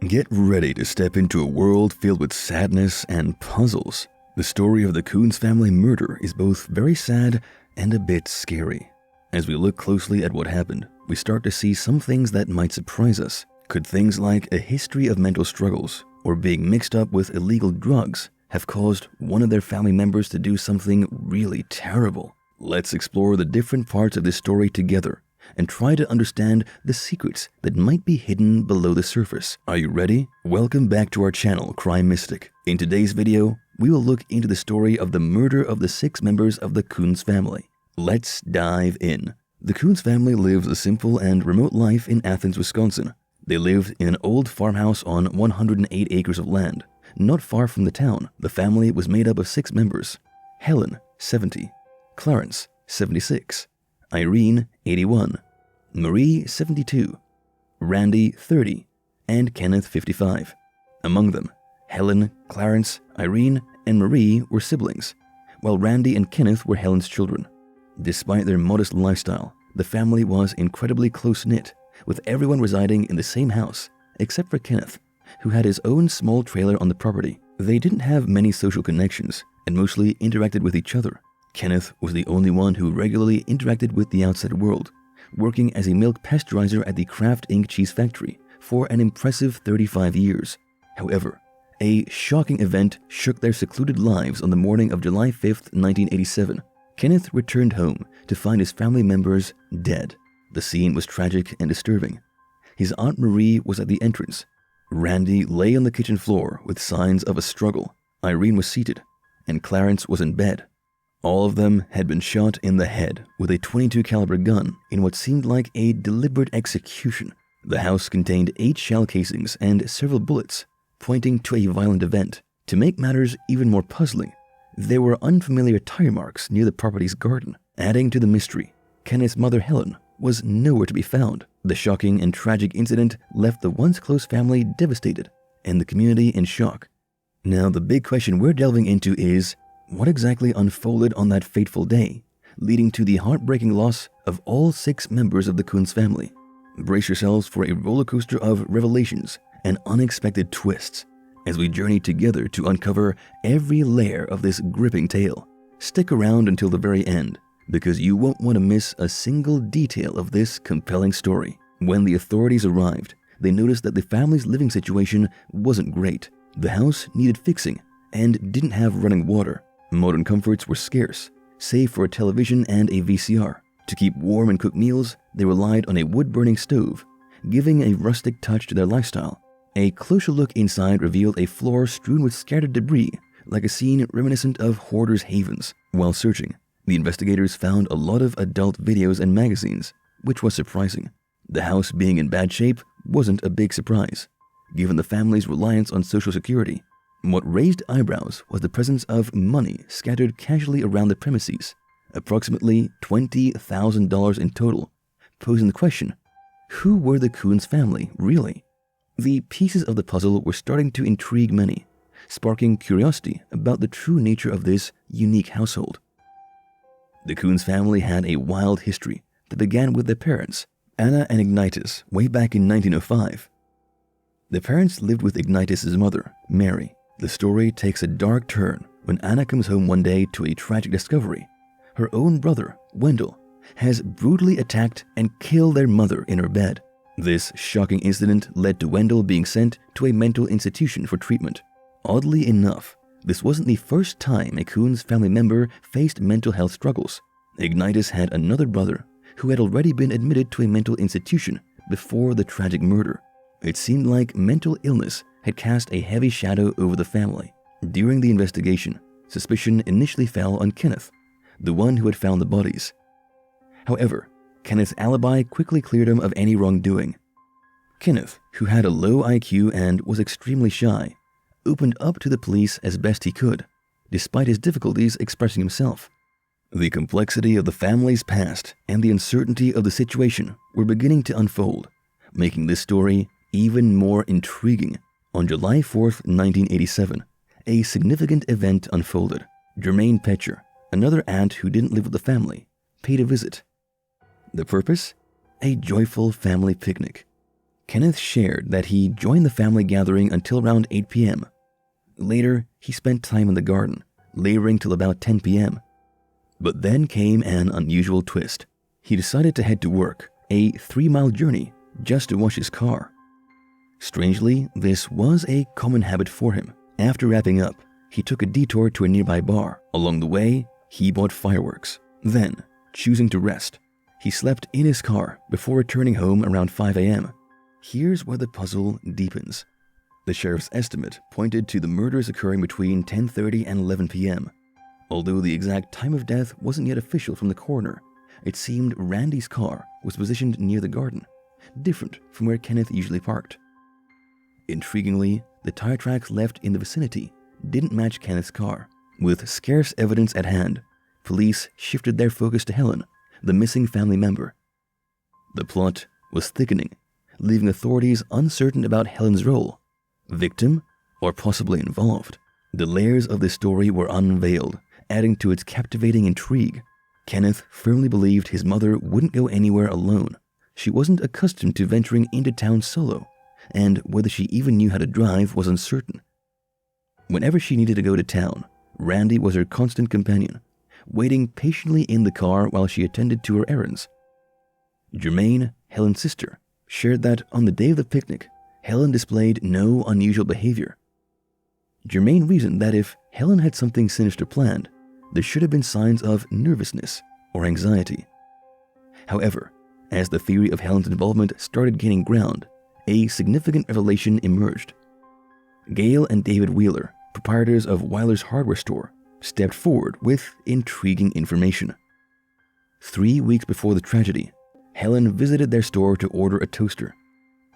Get ready to step into a world filled with sadness and puzzles. The story of the Kunz family murder is both very sad and a bit scary. As we look closely at what happened, we start to see some things that might surprise us. Could things like a history of mental struggles or being mixed up with illegal drugs have caused one of their family members to do something really terrible? Let's explore the different parts of this story together and try to understand the secrets that might be hidden below the surface. Are you ready? Welcome back to our channel, Crime Mystic. In today's video, we will look into the story of the murder of the 6 members of the Kunz family. Let's dive in. The Kunz family lives a simple and remote life in Athens, Wisconsin. They lived in an old farmhouse on 108 acres of land. Not far from the town, the family was made up of 6 members: Helen, 70, Clarence, 76, Irene, 81, Marie, 72, Randy, 30, and Kenneth, 55. Among them, Helen, Clarence, Irene, and Marie were siblings, while Randy and Kenneth were Helen's children. Despite their modest lifestyle, the family was incredibly close-knit, with everyone residing in the same house, except for Kenneth, who had his own small trailer on the property. They didn't have many social connections and mostly interacted with each other. Kenneth was the only one who regularly interacted with the outside world, working as a milk pasteurizer at the Kraft Inc. cheese factory for an impressive 35 years. However, a shocking event shook their secluded lives on the morning of July 5th, 1987. Kenneth returned home to find his family members dead. The scene was tragic and disturbing. His Aunt Marie was at the entrance. Randy lay on the kitchen floor with signs of a struggle. Irene was seated, and Clarence was in bed. All of them had been shot in the head with a .22 caliber gun in what seemed like a deliberate execution. The house contained 8 shell casings and several bullets, pointing to a violent event. To make matters even more puzzling, there were unfamiliar tire marks near the property's garden. Adding to the mystery, Kenneth's mother Helen was nowhere to be found. The shocking and tragic incident left the once close family devastated and the community in shock. Now the big question we're delving into is, what exactly unfolded on that fateful day, leading to the heartbreaking loss of all 6 members of the Kunz family? Brace yourselves for a roller coaster of revelations and unexpected twists as we journey together to uncover every layer of this gripping tale. Stick around until the very end, because you won't want to miss a single detail of this compelling story. When the authorities arrived, they noticed that the family's living situation wasn't great. The house needed fixing and didn't have running water. Modern comforts were scarce, save for a television and a VCR. To keep warm and cook meals, they relied on a wood-burning stove, giving a rustic touch to their lifestyle. A closer look inside revealed a floor strewn with scattered debris, like a scene reminiscent of hoarders' havens. While searching, the investigators found a lot of adult videos and magazines, which was surprising. The house being in bad shape wasn't a big surprise, given the family's reliance on Social Security. What raised eyebrows was the presence of money scattered casually around the premises, approximately $20,000 in total, posing the question, who were the Kunz family really? The pieces of the puzzle were starting to intrigue many, sparking curiosity about the true nature of this unique household. The Kunz family had a wild history that began with their parents, Anna and Ignatus, way back in 1905. The parents lived with Ignatus' mother, Mary. The story takes a dark turn when Anna comes home one day to a tragic discovery. Her own brother, Wendell, has brutally attacked and killed their mother in her bed. This shocking incident led to Wendell being sent to a mental institution for treatment. Oddly enough, this wasn't the first time a Kunz family member faced mental health struggles. Ignatus had another brother who had already been admitted to a mental institution before the tragic murder. It seemed like mental illness had cast a heavy shadow over the family. During the investigation, suspicion initially fell on Kenneth, the one who had found the bodies. However, Kenneth's alibi quickly cleared him of any wrongdoing. Kenneth, who had a low IQ and was extremely shy, opened up to the police as best he could, despite his difficulties expressing himself. The complexity of the family's past and the uncertainty of the situation were beginning to unfold, making this story even more intriguing. On July 4th, 1987, a significant event unfolded. Germaine Petcher, another aunt who didn't live with the family, paid a visit. The purpose? A joyful family picnic. Kenneth shared that he joined the family gathering until around 8 p.m. Later, he spent time in the garden, laboring till about 10 p.m. But then came an unusual twist. He decided to head to work, a 3-mile journey, just to wash his car. Strangely, this was a common habit for him. After wrapping up, he took a detour to a nearby bar. Along the way, he bought fireworks. Then, choosing to rest, he slept in his car before returning home around 5 a.m. Here's where the puzzle deepens. The sheriff's estimate pointed to the murders occurring between 10:30 and 11 p.m. Although the exact time of death wasn't yet official from the coroner, it seemed Randy's car was positioned near the garden, different from where Kenneth usually parked. Intriguingly, the tire tracks left in the vicinity didn't match Kenneth's car. With scarce evidence at hand, police shifted their focus to Helen, the missing family member. The plot was thickening, leaving authorities uncertain about Helen's role, victim or possibly involved. The layers of this story were unveiled, adding to its captivating intrigue. Kenneth firmly believed his mother wouldn't go anywhere alone. She wasn't accustomed to venturing into town solo, and whether she even knew how to drive was uncertain. Whenever she needed to go to town, Randy was her constant companion, waiting patiently in the car while she attended to her errands. Germaine, Helen's sister, shared that on the day of the picnic, Helen displayed no unusual behavior. Germaine reasoned that if Helen had something sinister planned, there should have been signs of nervousness or anxiety. However, as the theory of Helen's involvement started gaining ground, a significant revelation emerged. Gail and David Wheeler, proprietors of Weiler's hardware store, stepped forward with intriguing information. 3 weeks before the tragedy, Helen visited their store to order a toaster.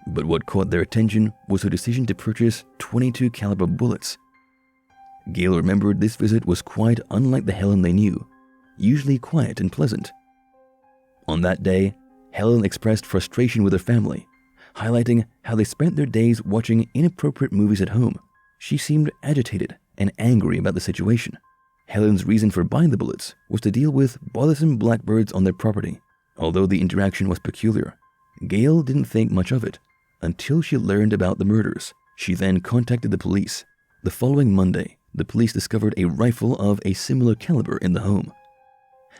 But what caught their attention was her decision to purchase .22 caliber bullets. Gail remembered this visit was quite unlike the Helen they knew, usually quiet and pleasant. On that day, Helen expressed frustration with her family, highlighting how they spent their days watching inappropriate movies at home. She seemed agitated and angry about the situation. Helen's reason for buying the bullets was to deal with bothersome blackbirds on their property. Although the interaction was peculiar, Gail didn't think much of it until she learned about the murders. She then contacted the police. The following Monday, the police discovered a rifle of a similar caliber in the home.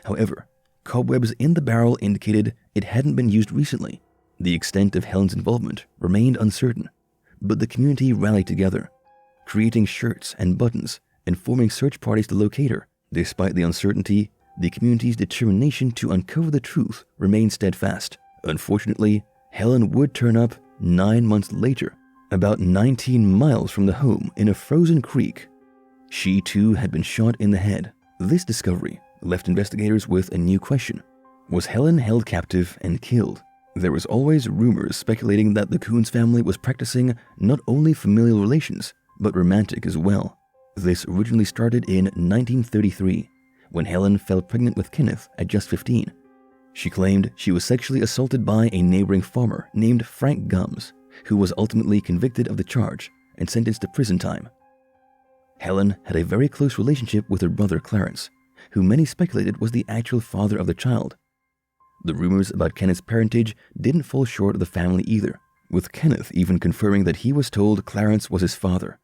However, cobwebs in the barrel indicated it hadn't been used recently. The extent of Helen's involvement remained uncertain, but the community rallied together, creating shirts and buttons and forming search parties to locate her. Despite the uncertainty, the community's determination to uncover the truth remained steadfast. Unfortunately, Helen would turn up 9 months later, about 19 miles from the home in a frozen creek. She too had been shot in the head. This discovery left investigators with a new question. Was Helen held captive and killed? There was always rumors speculating that the Kunz family was practicing not only familial relations, but romantic as well. This originally started in 1933, when Helen fell pregnant with Kenneth at just 15. She claimed she was sexually assaulted by a neighboring farmer named Frank Gums, who was ultimately convicted of the charge and sentenced to prison time. Helen had a very close relationship with her brother Clarence, who many speculated was the actual father of the child. The rumors about Kenneth's parentage didn't fall short of the family either, with Kenneth even confirming that he was told Clarence was his father.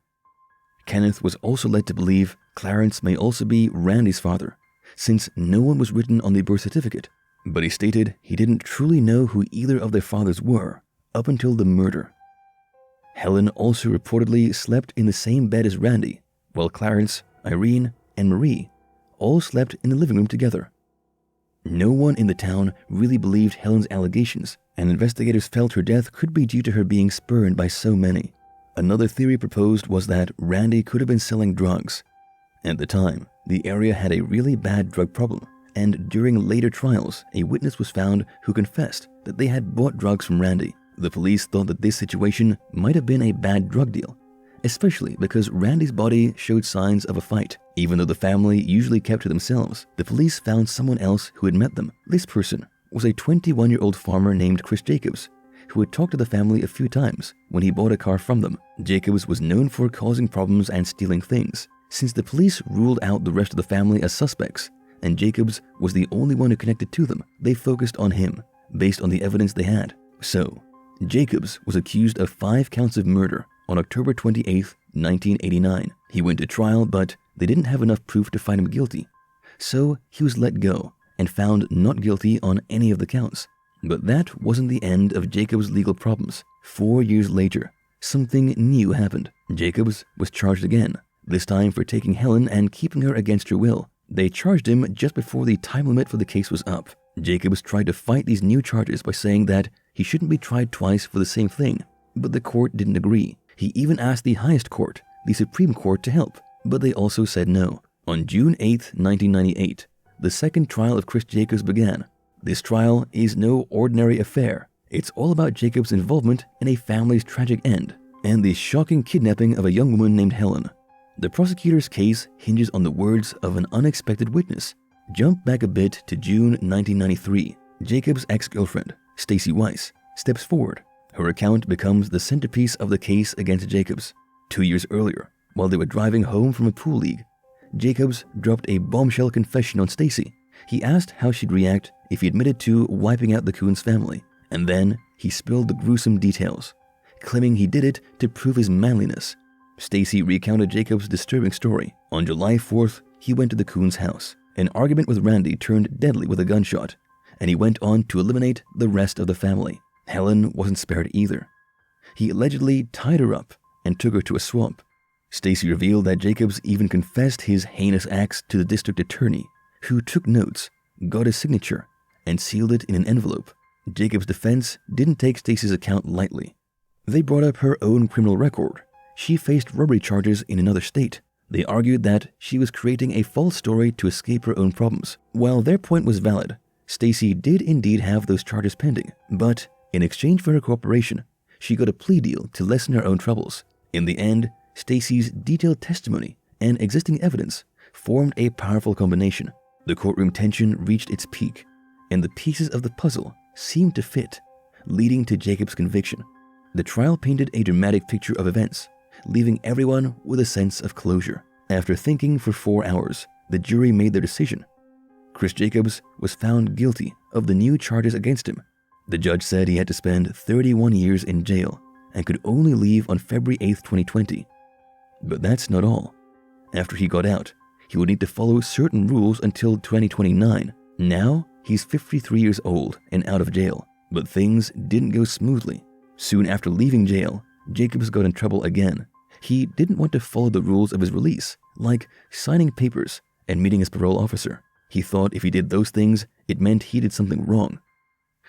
Kenneth was also led to believe Clarence may also be Randy's father, since no one was written on the birth certificate, but he stated he didn't truly know who either of their fathers were up until the murder. Helen also reportedly slept in the same bed as Randy, while Clarence, Irene, and Marie all slept in the living room together. No one in the town really believed Helen's allegations, and investigators felt her death could be due to her being spurned by so many. Another theory proposed was that Randy could have been selling drugs. At the time, the area had a really bad drug problem, and during later trials, a witness was found who confessed that they had bought drugs from Randy. The police thought that this situation might have been a bad drug deal, especially because Randy's body showed signs of a fight. Even though the family usually kept to themselves, the police found someone else who had met them. This person was a 21-year-old farmer named Chris Jacobs, who had talked to the family a few times when he bought a car from them. Jacobs was known for causing problems and stealing things. Since the police ruled out the rest of the family as suspects, and Jacobs was the only one who connected to them, they focused on him, based on the evidence they had. So, Jacobs was accused of 5 counts of murder on October 28, 1989. He went to trial, but they didn't have enough proof to find him guilty. So he was let go and found not guilty on any of the counts. But that wasn't the end of Jacobs' legal problems. 4 years later, something new happened. Jacobs was charged again, this time for taking Helen and keeping her against her will. They charged him just before the time limit for the case was up. Jacobs tried to fight these new charges by saying that he shouldn't be tried twice for the same thing, but the court didn't agree. He even asked the highest court, the Supreme Court, to help, but they also said no. On June 8, 1998, the second trial of Chris Jacobs began. This trial is no ordinary affair. It's all about Jacobs' involvement in a family's tragic end and the shocking kidnapping of a young woman named Helen. The prosecutor's case hinges on the words of an unexpected witness. Jump back a bit to June 1993. Jacobs' ex-girlfriend, Stacy Weiss, steps forward. Her account becomes the centerpiece of the case against Jacobs. 2 years earlier, while they were driving home from a pool league, Jacobs dropped a bombshell confession on Stacy. He asked how she'd react if he admitted to wiping out the Kunz family, and then he spilled the gruesome details, claiming he did it to prove his manliness. Stacy recounted Jacobs' disturbing story. On July 4th, he went to the Kunz house. An argument with Randy turned deadly with a gunshot, and he went on to eliminate the rest of the family. Helen wasn't spared either. He allegedly tied her up and took her to a swamp. Stacy revealed that Jacobs even confessed his heinous acts to the district attorney, who took notes, got his signature, and sealed it in an envelope. Jacobs' defense didn't take Stacy's account lightly. They brought up her own criminal record. She faced robbery charges in another state. They argued that she was creating a false story to escape her own problems. While their point was valid, Stacy did indeed have those charges pending, but in exchange for her cooperation, she got a plea deal to lessen her own troubles. In the end, Stacy's detailed testimony and existing evidence formed a powerful combination. The courtroom tension reached its peak, and the pieces of the puzzle seemed to fit, leading to Jacobs' conviction. The trial painted a dramatic picture of events, leaving everyone with a sense of closure. After thinking for 4 hours, the jury made their decision. Chris Jacobs was found guilty of the new charges against him. The judge said he had to spend 31 years in jail and could only leave on February 8, 2020. But that's not all. After he got out, he would need to follow certain rules until 2029. Now, he's 53 years old and out of jail, but things didn't go smoothly. Soon after leaving jail, Jacobs got in trouble again. He didn't want to follow the rules of his release, like signing papers and meeting his parole officer. He thought if he did those things, it meant he did something wrong.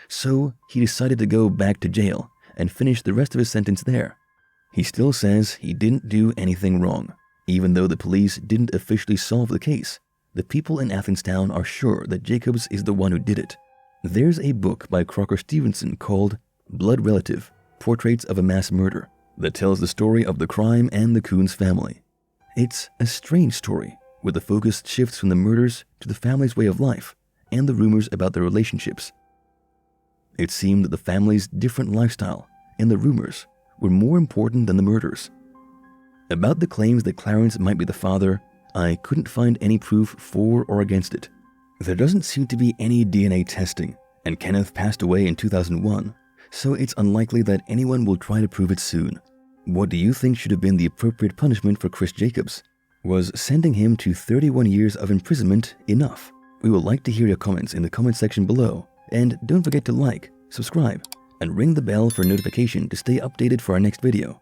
So he decided to go back to jail and finish the rest of his sentence there. He still says he didn't do anything wrong. Even though the police didn't officially solve the case, the people in Athenstown are sure that Jacobs is the one who did it. There's a book by Crocker Stevenson called Blood Relative: Portraits of a Mass Murder that tells the story of the crime and the Kunz family. It's a strange story where the focus shifts from the murders to the family's way of life and the rumors about their relationships. It seemed that the family's different lifestyle and the rumors were more important than the murders. About the claims that Clarence might be the father, I couldn't find any proof for or against it. There doesn't seem to be any DNA testing, and Kenneth passed away in 2001, so it's unlikely that anyone will try to prove it soon. What do you think should have been the appropriate punishment for Chris Jacobs? Was sending him to 31 years of imprisonment enough? We would like to hear your comments in the comment section below, and don't forget to like, subscribe, and ring the bell for notification to stay updated for our next video.